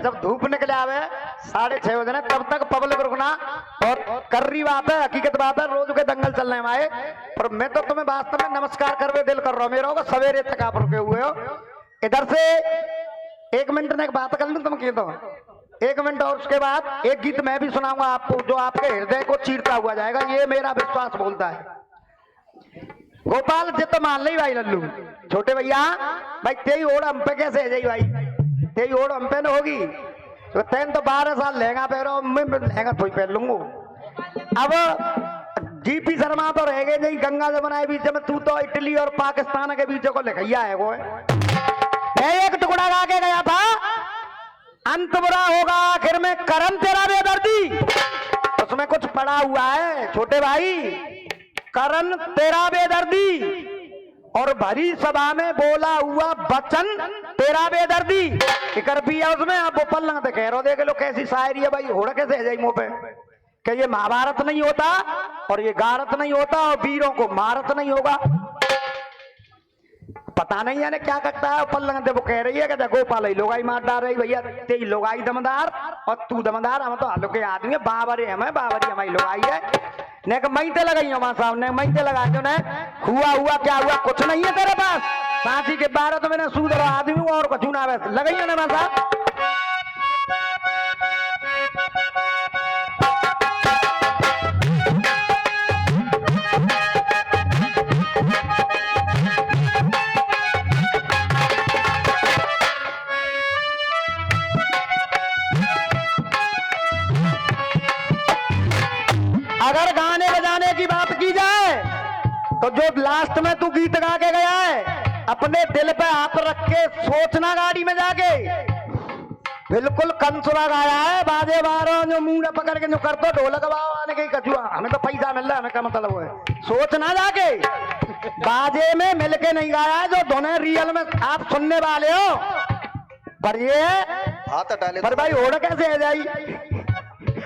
जब धूप निकले आवे 6:30 बजे तब तक पब्लिक रुकना। और कर्री बात है, हकीकत बात है, रोज के दंगल चलने में आए। पर मैं तो तुम्हें वास्तव में नमस्कार करवे दिल कर रहा हूँ। मेरा सवेरे तक आप रुके हुए हो। इधर से 1 मिनट में एक बात कर लूं, तुम कह दो 1 मिनट, और उसके बाद एक गीत मैं भी सुनाऊंगा आपको जो आपके हृदय को चीरता हुआ जाएगा, ये मेरा विश्वास बोलता है। गोपाल जी तो मान ली भाई लल्लू छोटे भैया, भाई तेरी ओढ़ हम पे कैसे है जाई भाई, तेरी ओढ़ हम पे न होगी तो तैन तो 12 साल लहंगा पहनो, मैं लहंगा थोड़ी पहन लूंगा। अब जीपी शर्मा तो रह गए नहीं, गंगा जमुना के बीच में, तू तो इटली और पाकिस्तान के बीच को लिखैया है वो। एक टुकड़ा गा के गया था, अंत बुरा होगा आखिर में करम तेरा बेदर्दी, उसमें कुछ पड़ा हुआ है छोटे भाई, करम तेरा बेदर्दी, और भरी सभा में बोला हुआ वचन तेरा बेदर्दी। कर भी है उसमें। आप वो पल्लंग कह रहे हो, देख लो कैसी शायरी है भाई, होड़ा कैसे है जाई मुंह पे कि ये महाभारत नहीं होता और ये गारत नहीं होता और वीरों को मारत नहीं होगा। पता नहीं है क्या करता है पल्लंग, वो कह रही है कि गोपाल ही लोगाई मार डाल रही भैया, तेरी लोगाई दमदार और तू दमदार, हम तो आलू के आदमी बाबरी हमें, बाबरी हमारी लोगाई है। ने मई ते लगाई हमारे सामने, मई ते लगा जो ने हुआ क्या हुआ, कुछ नहीं है तेरे पास, सांची के 12 तो मैंने सूद रहा आदमी और कुछ ना वैसे लगाई ना मेरे साथ। अगर गाने बजाने की बात की जाए तो जो लास्ट में तू गीत गा के गया है, अपने दिल पे हाथ रख के सोचना गाड़ी में जाके, बिल्कुल कंसुरा गाया है, बाजे बारों जो मुंह पकड़ के जो करते ढोलक आने के कछुआ, हमें तो पैसा मिल रहा है, हमें क्या मतलब है, सोचना जाके बाजे में मिलके नहीं गाया है, जो दोनों रियल में आप सुनने वाले हो। पर ये हाथ डाले पर भाई होड़ कैसे है जाई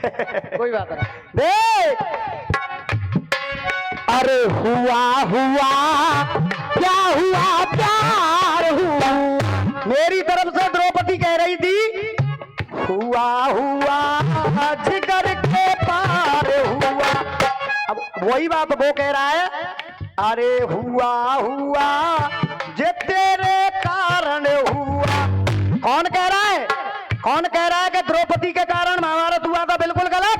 कोई बात नहीं देख। अरे हुआ क्या हुआ, प्यार हुआ, मेरी तरफ से द्रौपदी कह रही थी, हुआ जिगर के पार हुआ। अब वही बात वो कह रहा है, अरे हुआ जे तेरे कारण हुआ। कौन कह रहा है, कौन कह रहा है कि द्रौपदी के कारण महाभारत हुआ था? बिल्कुल गलत,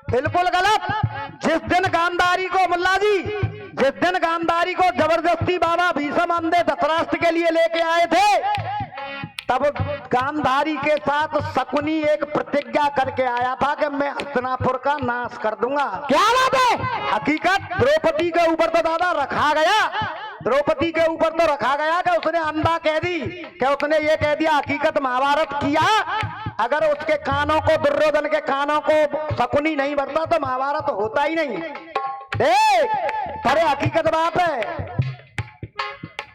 बिल्कुल गलत। जिस दिन गांधारी को, मुल्ला जी, जिस दिन गांधारी को जबरदस्ती बाबा भीष्म अंधे धतराष्ट्र के लिए लेके आए थे, तब गांधारी के साथ शकुनी एक प्रतिज्ञा करके आया था कि मैं हस्तिनापुर का नाश कर दूंगा। क्या बात है? हकीकत द्रौपदी के ऊपर तो दादा रखा गया, द्रौपदी के ऊपर तो रखा गया कि उसने अंधा कह दी, कि उसने ये कह दिया हकीकत महाभारत किया। अगर उसके कानों को, दुर्योधन के कानों को शकुनी नहीं भरता तो महाभारत होता ही नहीं। देख अरे हकीकत बात है,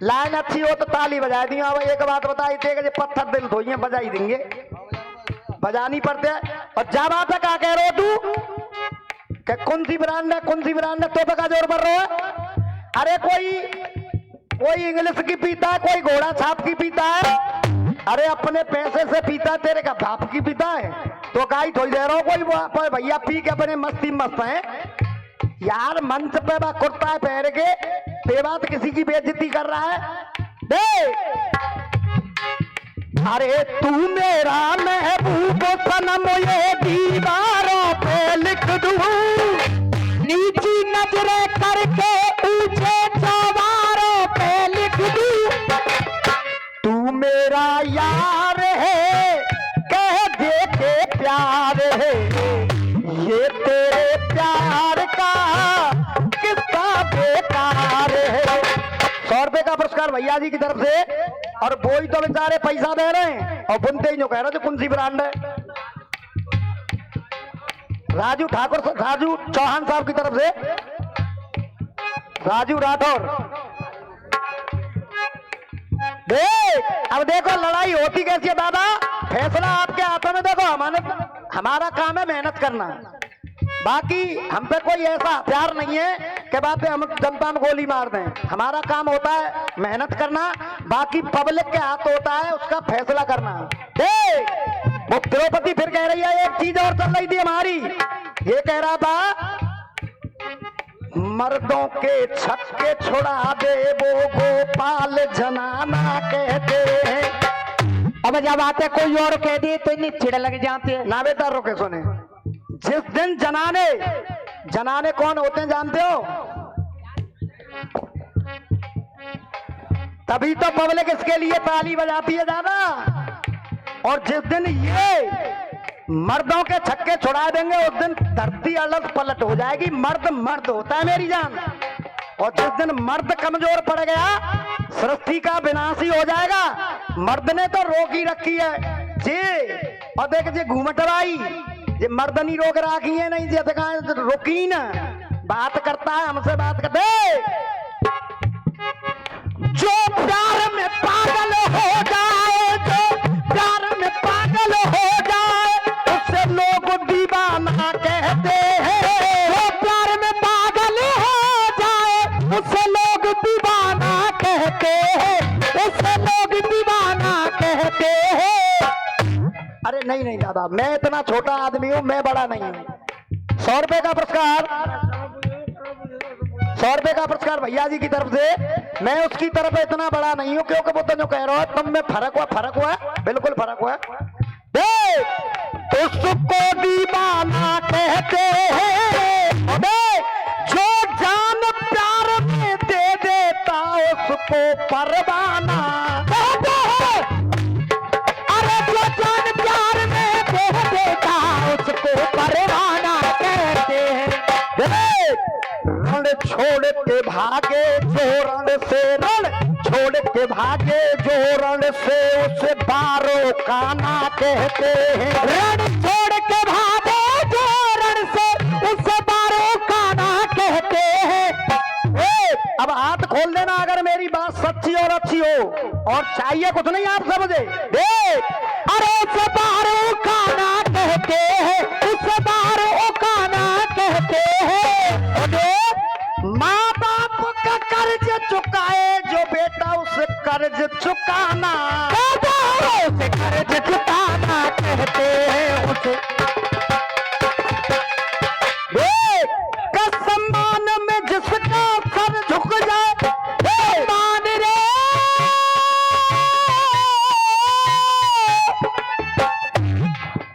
लाइन अच्छी हो तो ताली बजा दी। अब एक बात बताई थे कि पत्थर दिल धोइए बजाई देंगे, बजानी पड़ते हैं। और जा बात है, क्या कह रहे हो तू कि कौन सी ब्रांड है, कौन सी ब्रांड है, तो का जोर पर रहे हो? अरे कोई इंग्लिश की पीता है, कोई घोड़ा छाप की पीता है, अरे अपने पैसे से पीता है, तेरे का बाप की पीता है तो काई थोड़ी दे रहा हो। कोई भैया पी के अपने मस्ती मस्त है यार, मंच पे बा कुर्ता है पहन के बेबात किसी की बेइज्जती कर रहा है। दे अरे तू मेरा महबूब सनम, ये दीवारों पे लिख दूं, नीची नजरें करके ऊंचे चौबारों पे लिख दूं, तू मेरा यार है कह दे के प्यार है, ये तेरे प्यार का किस्सा बेकार है। 100 रुपए का पुरस्कार भैया जी की तरफ से, और वो ही तो बेचारे पैसा दे रहे हैं और बुनते ही जो कह रहे थे कौन सी ब्रांड है। राजू ठाकुर, राजू चौहान साहब की तरफ से, राजू राठौर। देख अब देखो लड़ाई होती कैसी है दादा, फैसला आपके हाथों में। देखो हमारा काम है मेहनत करना, बाकी हम पे कोई ऐसा हथियार नहीं है कि बात पे हम जनता में गोली मार दें। हमारा काम होता है मेहनत करना, बाकी पब्लिक के हाथ होता है उसका फैसला करना। देख वो द्रौपदी फिर कह रही है एक चीज और चल रही थी हमारी, ये कह रहा था मर्दों के छक्के छुड़ा दे वो गोपाल जनाना कहते हैं। अब जब आते कोई और कह दे तो इन्हें चिड़ लग जाते हैं। ना बेटा रोके सुने, जिस दिन जनाने, जनाने कौन होते हैं जानते हो? तभी तो पब्लिक इसके लिए ताली बजाती है ज्यादा। और जिस दिन ये मर्दों के छक्के छुड़ा देंगे उस दिन धरती अलग पलट हो जाएगी। मर्द मर्द होता है मेरी जान, और जिस दिन मर्द कमजोर पड़ गया सृष्टि का विनाश ही हो जाएगा। मर्द ने तो रोक ही रखी है जी, और देख जे घूमट भाई ये मर्द नहीं रोक रखी है, नहीं जे रोकी ना बात करता है हमसे, बात करते जो प्यार में पागल हो जाए, जो प्यार में पागल हो जाए उससे लोग दीवाना कहते हैं। वो प्यार में पागल हो जाए उसे लोग दीवाना कहते हैं, उसे लोग दीवाना कहते हैं। अरे नहीं नहीं दादा, मैं इतना छोटा आदमी हूं, मैं बड़ा नहीं हूं। 100 रुपए का पुरस्कार, 100 रुपए का पुरस्कार भैया जी की तरफ से। मैं उसकी तरफ इतना बड़ा नहीं हूं क्योंकि वो तो जो कह रहा है तुम में फर्क हुआ, बिल्कुल फर्क हुआ। उसको दीवाना कहते हैं, जो जान प्यार में दे देता उसको परवाना कहते हैं। अरे जो जान प्यार में दे देता उसको परवाना कहते हैं। रण छोड़ के भागे जो रण से, रण छोड़ के भागे जो रण से उसे बारो काना कहते हैं। रण छोड़ के भागे जो रण से उसे बारो काना कहते हैं। अब हाथ खोल देना अगर मेरी बात सच्ची और अच्छी हो, और चाहिए कुछ नहीं आप समझे। अरे उसे बारो काना कहते हैं, उसे बारो काना कहते हैं। माँ बाप का कर्ज चुकाए जो बेटा उसे कर्ज चुकाना, उसे कर्ज चुकाना कहते हैं। उसे सम्मान में जिसका सर झुक जाए, मान रे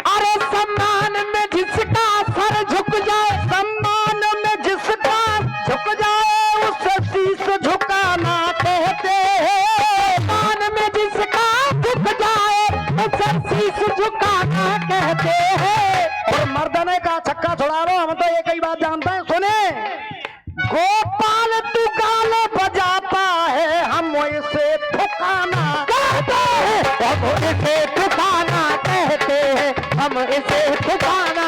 अरे सम्मान में जिसका सर झुक जाए, सम्मान में जिसका झुक जाए उसे शीश झुकाना कहते हैं। सम्मान में जिसका झुक जाए उसे शीश झुकाना कहते हैं। और मर्दने का छक्का छुड़ा लो, हम तो एक ही बात जानते हैं, सुने गोपाल तू गाल बजाता है हम इसे ठुकाना कहते हैं, हम इसे ठुकाना कहते हैं, हम इसे ठुकाना।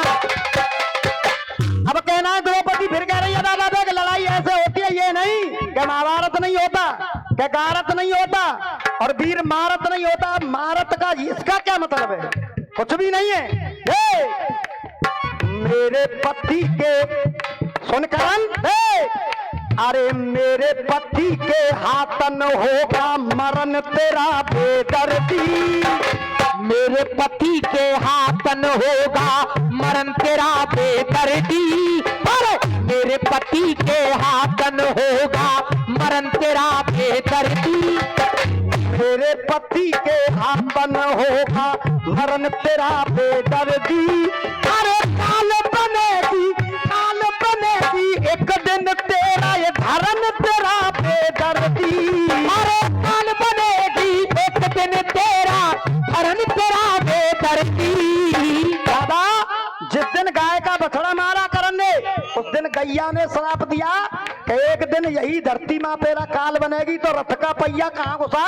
अब कहना है द्रौपदी फिर कह रही है दादा देख लड़ाई ऐसे होती है, ये नहीं कि महाभारत नहीं होता, कि गारत नहीं होता और वीर मारत नहीं होता। मारत का इसका क्या मतलब है? कुछ भी नहीं है। मेरे पति के सुनकर, अरे मेरे पति के हाथन होगा मरण तेरा बेदर्दी। मेरे पति के हाथन होगा मरण तेरा बेदर्दी। अरे मेरे पति के हाथन होगा मरण तेरा बेदर्दी। मेरे पति के हाथन होगा मरण तेरा बेदर्दी। अरे काल बनेगी एक दिन तेरा ये धर्म तेरा बेदर्दी। अरे काल बनेगी एक दिन तेरा धर्म तेरा बेदर्दी। दादा जिस दिन गाय का बछड़ा मारा करन ने उस दिन गैया ने श्राप दिया कि एक दिन यही धरती मां तेरा काल बनेगी। तो रथ का पहिया कहां घुसा?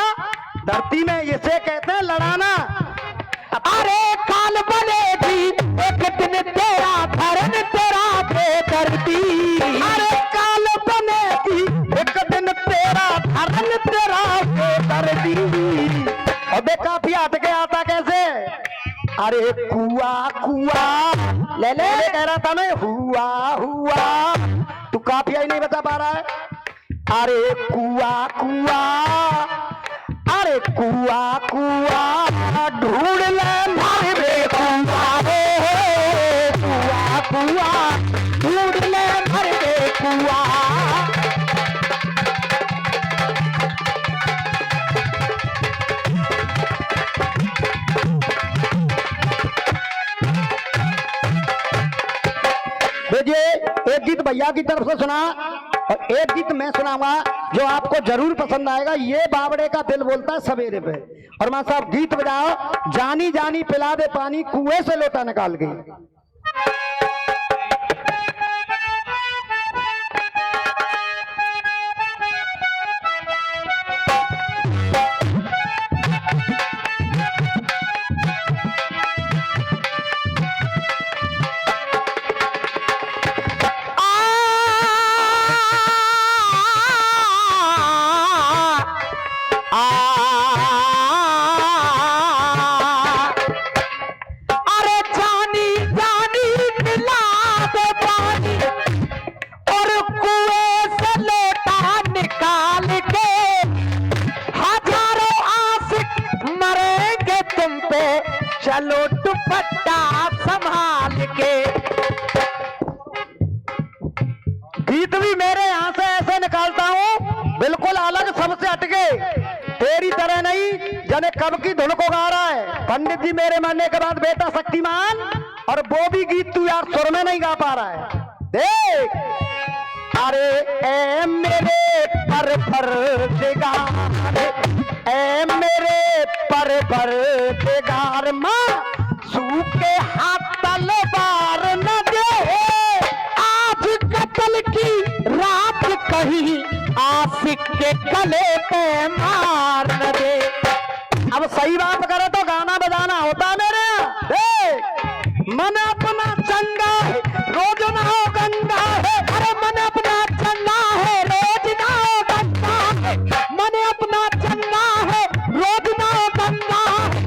धरती में। इसे कहते हैं लड़ाना। अरे काल बनेगी एक दिन तेरा धर्म तेरा बेदर्दी। अरे काल बनेगी एक दिन तेरा धर्म तेरा बेदर्दी। और देखा भी हट के आता कैसे? अरे कुआ कुआ ले ले कह रहा था मैं, हुआ हुआ तू काफिया ही नहीं बता पा रहा है। अरे कुआ कुआ, अरे कुआ कुआ ढूंढ ले मारे भैया की तरफ से सुना और एक गीत मैं सुनाऊंगा जो आपको जरूर पसंद आएगा। ये बावड़े का दिल बोलता है सवेरे पे। और मां साहब गीत बजाओ, जानी जानी पिला दे पानी कुएं से लोटा निकाल के। अरे जानी जानी पिला दे पानी और कुएं से लोटा निकाल के, हजारों आशिक मरेंगे तुम पे, चलो दुपट्टा संभाल के। गीत भी मेरे यहाँ से ऐसे निकालता हूँ, बिल्कुल अलग, सबसे हटके, तेरी तरह नहीं जाने कब की धुन को गा रहा है पंडित जी मेरे मरने के बाद बेटा शक्तिमान। और वो भी गीत तू यार सुर में नहीं गा पा रहा है। देख, अरे ए मेरे पर दिगार, ए मेरे पर दिगार, माँ सूखे हाथ तलवार न दे, आज कत्ल की रात कहीं आशिक के गले पे मार न दे। अब सही बात करे तो गाना बजाना होता है मेरे यहाँ। देख, मन अपना चंगा है रोज ना हो गंगा है, अरे मन अपना चंगा है रोज ना हो गंगा है, मन अपना चंगा है रोज ना हो गंगा है।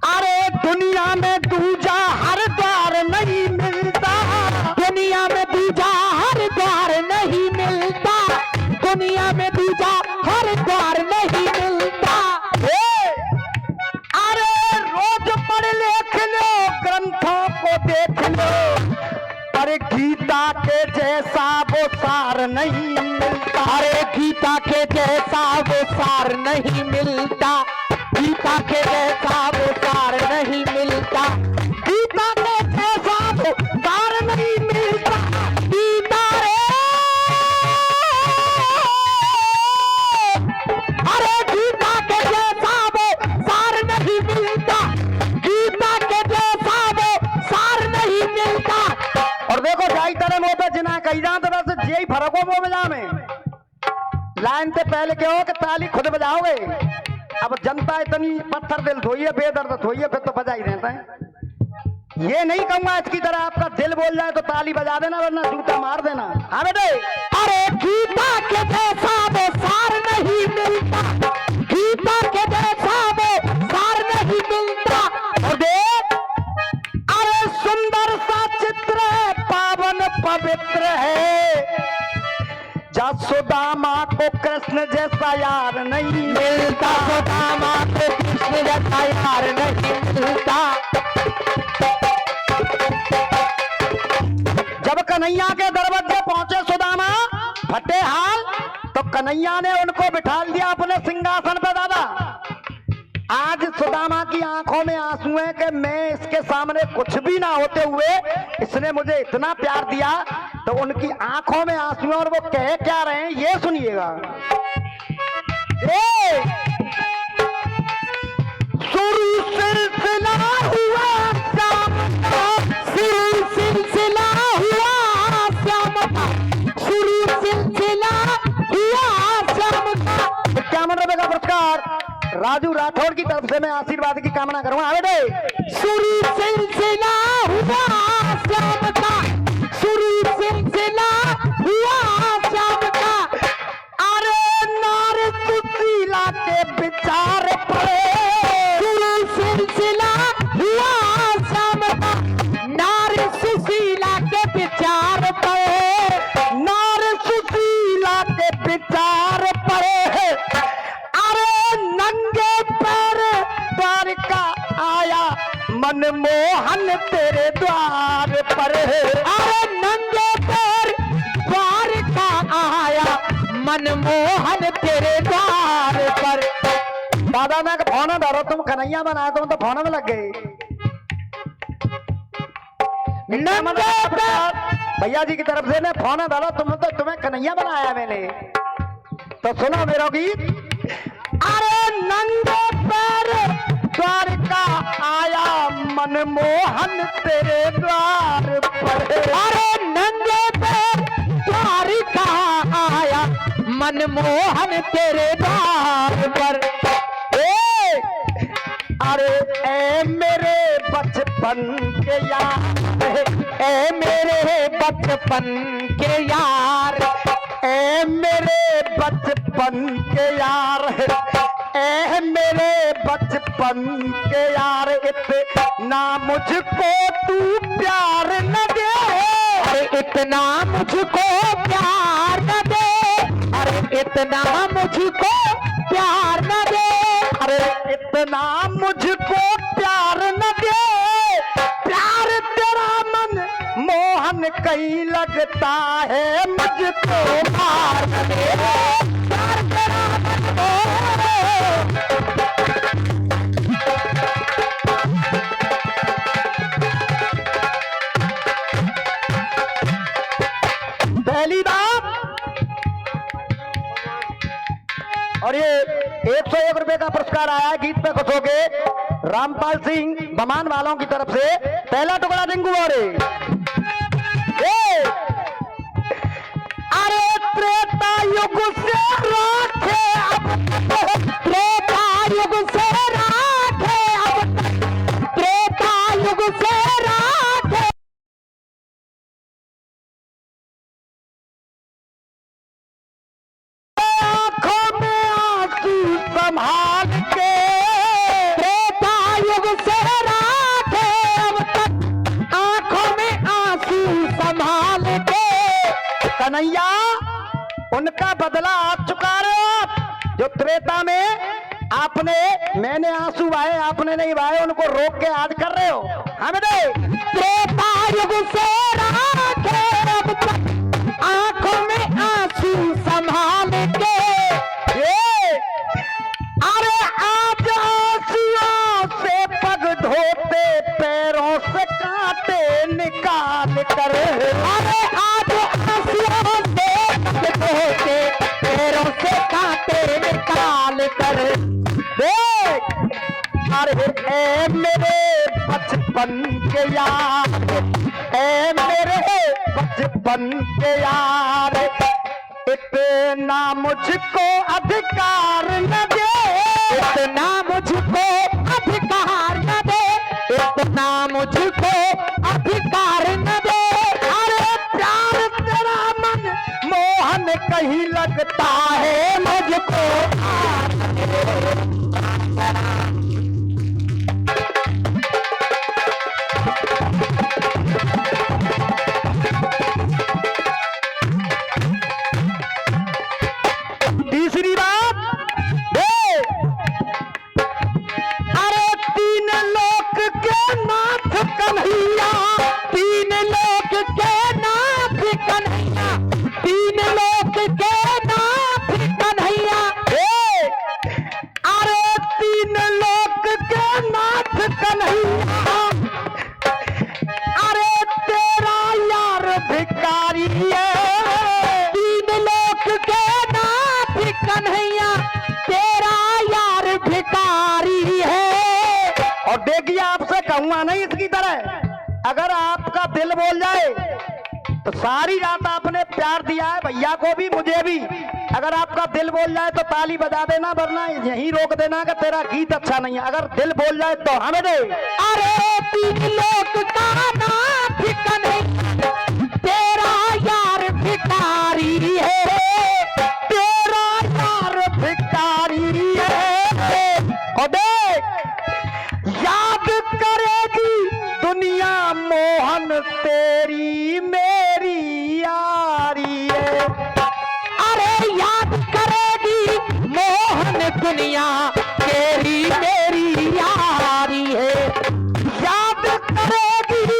अरे दुनिया में दूजा हर द्वार नहीं मिलता, दुनिया में दूजा हर द्वार नहीं मिलता, दुनिया में दूजा हर द्वार नहीं मिलता। अरे रोज पढ़ लिख लो, ग्रंथों को देख लो, पर गीता के जैसा वो सार नहीं मिलता। अरे गीता के जैसा वो सार नहीं मिलता, गीता के जैसा वो सार नहीं मिलता, गीता के जैसा वो सार नहीं मिलता। गीता रे, अरे गीता के जैसा वो सार नहीं मिलता, गीता के जैसा वो सार नहीं मिलता। और देखो जाई तरह मोह पे जिना कही जान तो बस यही फर्क हो वो बजा में। लाइन से पहले क्या हो कि ताली खुद बजाओगे। अब जनता इतनी पत्थर दिल धोई है, बेदर्द धोई है, फिर तो बजा ही रहता है। ये नहीं कहूंगा इसकी तरह आपका दिल बोल जाए तो ताली बजा देना, वरना जूता मार देना। हाँ बेटे, अरे गीता के जैसा वो सार नहीं मिलता, गीता के जैसा वो सार नहीं मिलता। और देख, अरे सुंदर सा चित्र है, पावन पवित्र है, सुदामा को कृष्ण जैसा यार नहीं मिलता, सुदामा को कृष्ण जैसा यार नहीं मिलता। जब कन्हैया के दरवाजे पहुंचे सुदामा फटे हाल, तो कन्हैया ने उनको बिठा दिया अपने सिंहासन पर। दादा, आज सुदामा की आंखों में आंसू है कि मैं इसके सामने कुछ भी ना होते हुए इसने मुझे इतना प्यार दिया। तो उनकी आंखों में आंसू है और वो कह क्या रहे हैं ये सुनिएगा। शुरू सिलसिला हुआ श्याम का, शुरू सिलसिला हुआ श्याम का, शुरू सिलसिला हुआ श्याम का। क्या मन रहे का पुरस्कार राजू राठौड़ की तरफ से मैं आशीर्वाद की कामना करूंगा। बेटे, शुरू सिलसिला हुआ श्याम का, शुरू सिलसिला हुआ श्याम का। अरे नार सुशीला के विचार पड़े, शुरू सिलसिला हुआ श्याम का, नार सुशीला के विचार पड़े, नार सुशीला के विचार पड़े। अरे नंगे पैर द्वारका आया मनमोहन तेरे द्वार पर। अरे नंगे पैर द्वारका आया मनमोहन तेरे द्वार पर। दादा मैं फोन धरो, तुम कन्हैया बना, तुम तो फोन में लग गए। नंगे पैर भैया जी की तरफ से ने फोन डाला, तुम्हें कन्हैया बनाया मैंने। तो सुनो मेरा गीत। अरे नंगे पैर द्वारका आया मनमोहन तेरे द्वार पर। अरे नंगे पैर द्वारिका आया मनमोहन तेरे द्वार पर। अरे ए मेरे बचपन के यार, ए मेरे बचपन के यार, ए मेरे बचपन के यार, ए मेरे बचपन के यार, इतना मुझको तू प्यार न दे। अरे इतना मुझको प्यार न दे, अरे इतना मुझको प्यार न दे, अरे इतना मुझको प्यार न दे। प्यार तेरा मन मोहन कहीं लगता है मुझको मार न दे। प्यार तेरा मन मोहन। पहली बात, और ये 101 रुपए का पुरस्कार आया है गीत पे खुश होके रामपाल सिंह बमान वालों की तरफ से। पहला टुकड़ा डिंगू और अरे त्रेता युग से राखे अब, त्रेता युग से राखे अब, त्रेता युग से राखे आंखों में आंसू संभाल के, त्रेता युग से राखे अब तक आंखों में आंसू संभाल के। कन्हैया उनका बदला आ चुका रहे आप, जो त्रेता में आपने मैंने आंसू बहाए आपने नहीं बहाए, उनको रोक के आज कर रहे हो। हमें दे त्रेता युग से राखे अब तक आंखों में आंसू संभाल के। अरे आज आंसुओं से पग धोते पैरों से कांटे निकाल कर। अरे आज आंसुओं से पग धोते पैरों से कांटे निकाल कर। देख अरे ए मेरे बचपन के यार, ए मेरे बचपन के यार, इतना मुझको अधिकार न दे। इतना मुझको अधिकार न दे, इतना मुझको अधिकार न दे। अरे प्यार तेरा मन मोहन कहीं लगता है मुझको। तीसरी बात, अरे तीन लोक के नाथ कन्हैया, तीन लोक के नाथ कन्हैया, तीन लोक के नाथ कन्हैया। अरे तीन लोक के नाथ कन्हैया, अरे तेरा यार भिखारी है। तीन लोक के नाथ कन्हैया, तेरा यार भिखारी है। और देखिए आपसे कहूंगा नहीं इसकी तरह, अगर आपका दिल बोल जाए तो सारी रात आपने प्यार दिया है भैया को भी मुझे भी, अगर आपका दिल बोल जाए तो ताली बजा देना, वरना यहीं रोक देना कि तेरा गीत अच्छा नहीं है। अगर दिल बोल जाए तो हमें दे। अरे तीन लोक का नाथ कन्हैया, तेरा यार भिखारी है, तेरा यार भिखारी है। और देख याद करेगी दुनिया मोहन तेरी मेरी यारी है। अरे याद करेगी मोहन दुनिया तेरी मेरी यारी है। याद करेगी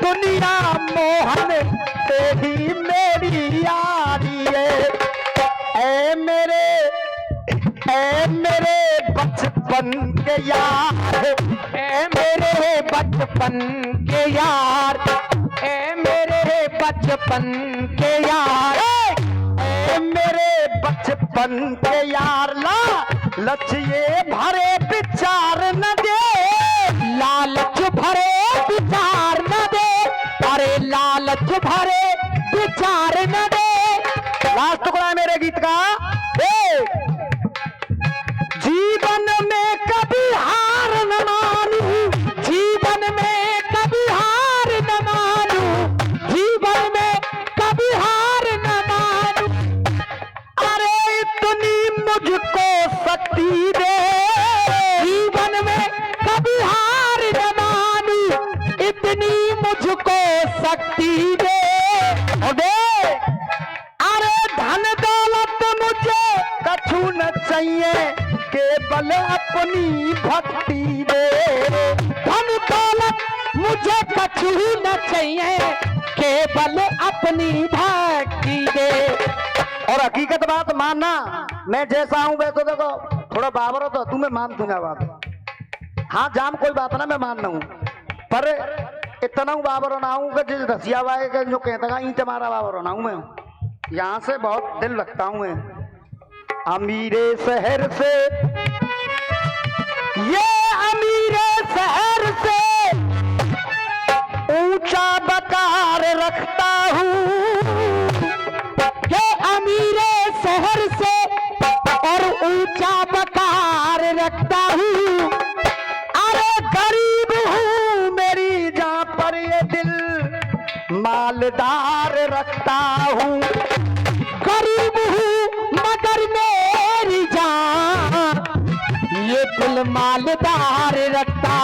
दुनिया मोहन तेरी मेरी यारी है। ए मेरे बचपन के यार, ए मेरे बचपन के यार, ए मेरे बचपन के यार, ए मेरे बचपन के यार, लालच ये भरे विचार न दे, लालच भरे विचार न दे, अरे लालच भरे विचार न दे। लास्ट टुकड़ा है मेरे गीत का। जीवन में कभी हार न मानूं, जीवन में कभी हार न मानूं, जीवन में कभी हार न मानूं, अरे इतनी मुझको शक्ति दे, जीवन में कभी हार न मानूं, इतनी मुझको शक्ति दे। और दे, अरे धन दौलत मुझे कछु न चाहिए, केवल अपनी भक्ति दे। धन दौलत मुझे कछु न चाहिए, केवल अपनी भक्ति दे। और हकीकत बात मानना, मैं जैसा हूं वैसे देखो थोड़ा बाबर हो तो तुम्हें मान दूंगा बात। हाँ जाम कोई बात ना, मैं मान हूं, पर इतना हूं बाबर ना हूं कि जिस रसिया वाले के जो कहता ईंट मारा बाबर ना हूं मैं। यहाँ से बहुत दिल रखता हूं मैं। अमीरे शहर से, ये अमीरे शहर से ऊंचा बकार रखता हूं, ये अमीरे शहर से और ऊंचा बकार रखता हूँ। अरे गरीब हूँ मेरी जहाँ पर ये दिल मालदार रखता हूँ, गरीब हूँ मगर मेरी जान ये दिल मालदार रखता।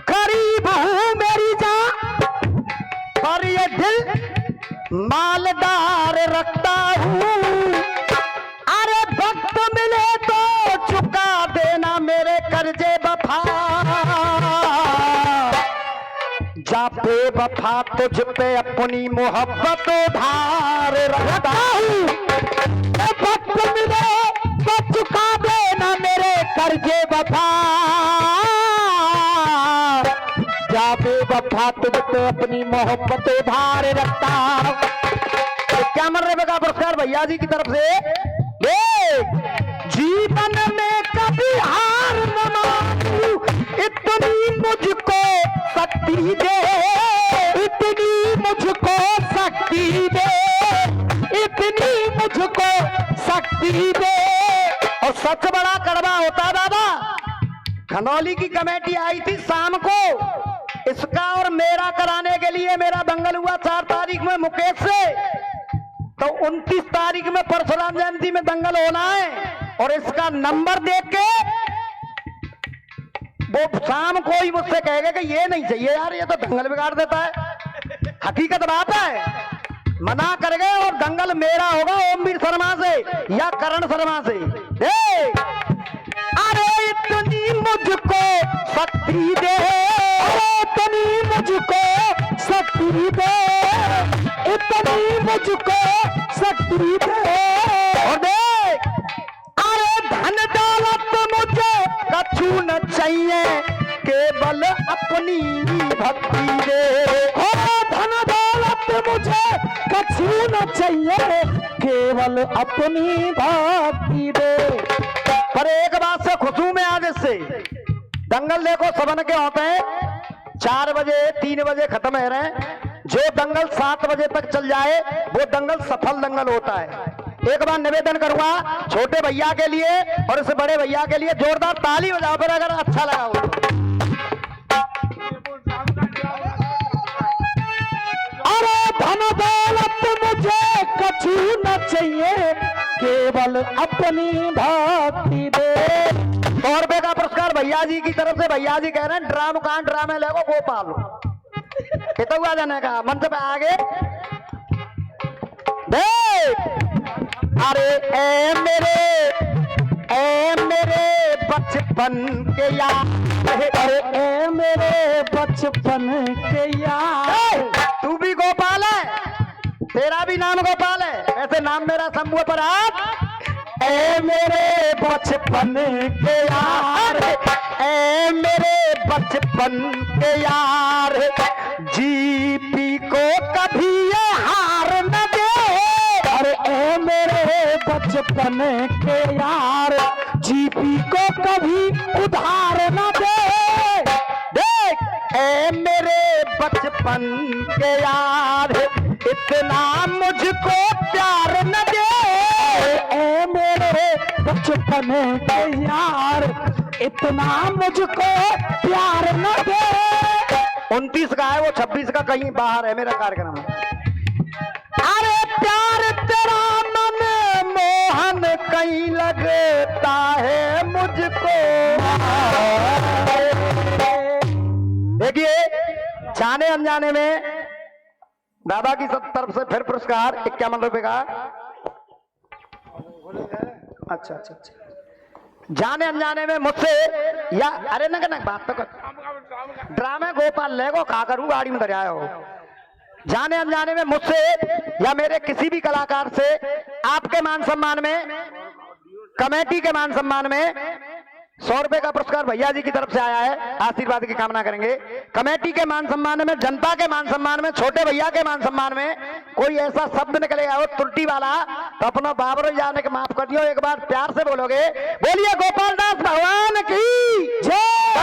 गरीब हूँ मेरी जान पर ये दिल मालदार रखता हूँ। अरे वक्त मिले तो चुका देना मेरे कर्जे वफा, जा बेवफा तुझ पे अपनी मोहब्बत उधार रखता हूँ। वक्त मिले तो चुका देना मेरे कर्जे वफा, जा बेवफा तुझ पे अपनी मोहब्बत उधार रखता। तो क्या मर रहे का पुरस्कार भैया जी की तरफ से। जीवन में कभी हार न मानूं, इतनी मुझको शक्ति दे, इतनी मुझको शक्ति दे, इतनी मुझको शक्ति दे। और सच बड़ा कड़वा होता दादा। खनौली की कमेटी आई थी शाम को, इसका और मेरा कराने के लिए मेरा दंगल हुआ 4 तारीख में मुकेश से, तो 29 तारीख में परशुराम जयंती में दंगल होना है। और इसका नंबर देख के वो शाम को ही मुझसे कहेगा कि ये नहीं चाहिए यार, ये तो दंगल बिगाड़ देता है। हकीकत बात है, मना कर गए और दंगल मेरा होगा ओमवीर शर्मा से या करण शर्मा से। अरे इतनी मुझको शक्ति दे, इतनी मुझको शक्ति दे, इतनी मुझको शक्ति दे। और देख, अरे धन दौलत मुझे कछु न चाहिए, केवल अपनी भक्ति दे। ओ धन दौलत मुझे कछु न चाहिए, केवल अपनी भक्ति दे। पर एक बात से खुश हूं मैं आज इससे, दंगल देखो सबन के होते हैं 4 बजे 3 बजे खत्म हो रहे हैं। जो दंगल 7 बजे तक चल जाए वो दंगल सफल दंगल होता है। एक बार निवेदन करूंगा छोटे भैया के लिए और इस बड़े भैया के लिए, जोरदार ताली बजाओ पर अगर अच्छा लगा हो। अरे धन दौलत मुझे कछु न चाहिए, केवल अपनी भक्ति दे। 100 रुपए का पुरस्कार भैया जी की तरफ से। भैया जी कह रहे हैं ड्राम कान ड्रामे लगो गोपाल कितना जाने का मंच पे आगे देख। अरे ए मेरे बचपन के यार, अरे ए मेरे बचपन के यार। तू भी गोपाल है, तेरा भी नाम गोपाल है, ऐसे नाम मेरा शंभू पर हाथ। ए मेरे बचपन के यार, ए मेरे बचपन के यार, जीपी को कभी ये हार न दे। अरे ए मेरे बचपन के यार, जीपी को कभी उधार न दे। देख ए मेरे बचपन के यार, इतना मुझको प्यार न दे। ए मेरे बचपन के यार, इतना मुझको प्यार न दे। 29 का है वो, 26 का कहीं बाहर है मेरा कार्यक्रम। अरे प्यार तेरा मन मोहन कहीं लगता है मुझको। देखिए जाने अनजाने में दादा की तरफ से फिर पुरस्कार 51 रुपए का। अच्छा अच्छा अच्छा, जाने अनजाने में मुझसे या अरे न बात तो कर ड्रामे गोपाल लेगो का करूं गाड़ी में दरिया हो। जाने अनजाने में मुझसे या मेरे किसी भी कलाकार से आपके मान सम्मान में, कमेटी के मान सम्मान में 100 रुपए का पुरस्कार भैया जी की तरफ से आया है। आशीर्वाद की कामना करेंगे। कमेटी के मान सम्मान में, जनता के मान सम्मान में, छोटे भैया के मान सम्मान में कोई ऐसा शब्द निकलेगा हो त्रुटि वाला तो अपना बाबर जाने के माफ कर दियो। एक बार प्यार से बोलोगे, बोलिए गोपाल दास भगवान की जय।